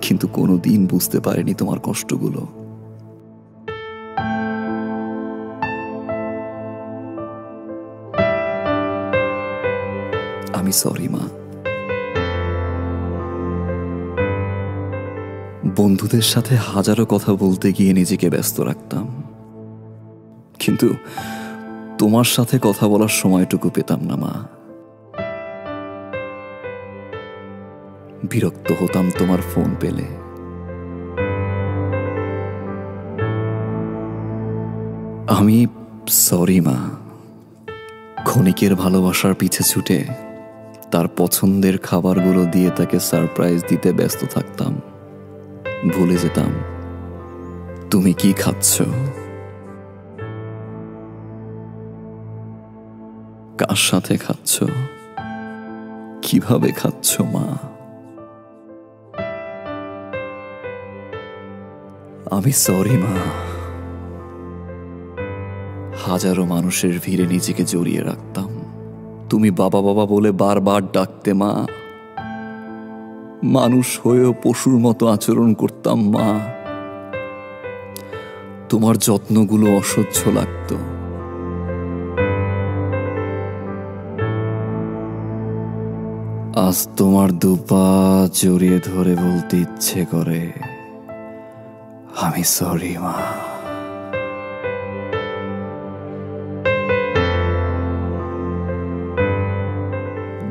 কিন্তু কোনোদিন বুঝতে পারিনি তোমার কষ্টগুলো। আমি সরি মা। বন্ধুদের সাথে হাজারো কথা বলতে গিয়ে নিজেকে ব্যস্ত রাখতাম, কিন্তু তোমার সাথে কথা বলার সময়টুকু পেতাম না মা। বিরক্ত হতাম তোমার ফোন পেলে। আমি সরি মা। ক্ষণিকের ভালোবাসার পিছে ছুটে তার পছন্দের খাবারগুলো দিয়ে তাকে সারপ্রাইজ দিতে ব্যস্ত থাকতাম। ভুলে যেতাম তুমি কি খাচ্ছ, কার সাথে খাচ্ছ, কিভাবে খাচ্ছ মা। আমি সরি মা। হাজারো মানুষের ভিড়ে নিজেকে জড়িয়ে রাখতাম। তুমি বাবা বাবা বলে বারবার ডাকতে মা। মানুষ হয়েও পশুর মতো আচরণ করতাম মা। তোমার যত্নগুলো অসহ্য লাগতো। আজ তোমার দুপা জড়িয়ে ধরে বলতে ইচ্ছে করে আমি সরি মা।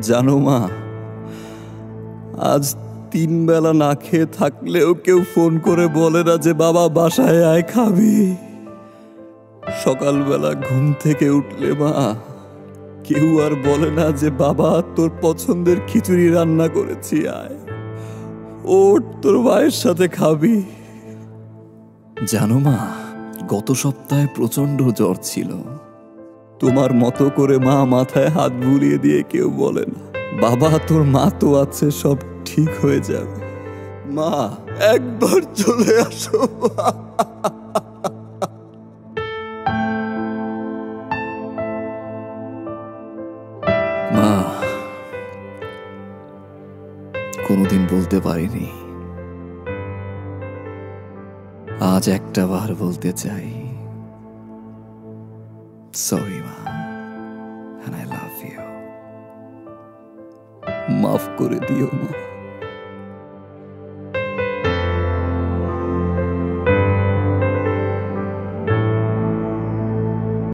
জানো মা, আজ 3 বেলা না খেয়ে থাকলেও কেউ ফোন করে বলে না যে বাবা বাসায় আয় খাবি। সকালবেলা ঘুম থেকে উঠলে মা কেউ আর বলে না যে বাবা তোর পছন্দের খিচুড়ি রান্না করেছি, আয় ওঠ তোর ভাইয়ের সাথে খাবি। জানো মা, গত সপ্তাহে প্রচন্ড জ্বর ছিল। তোমার মতো করে মা মাথায় হাত বুলিয়ে দিয়ে কেউ বলে না বাবা তোর মা তো আছে, সব ঠিক হয়ে যাবে। মা একবার চলে আসো। মা কোনোদিন বলতে পারিনি, আজ একটা বার বলতে চাই সরি মা, and I love you। মাফ করে দিও মা।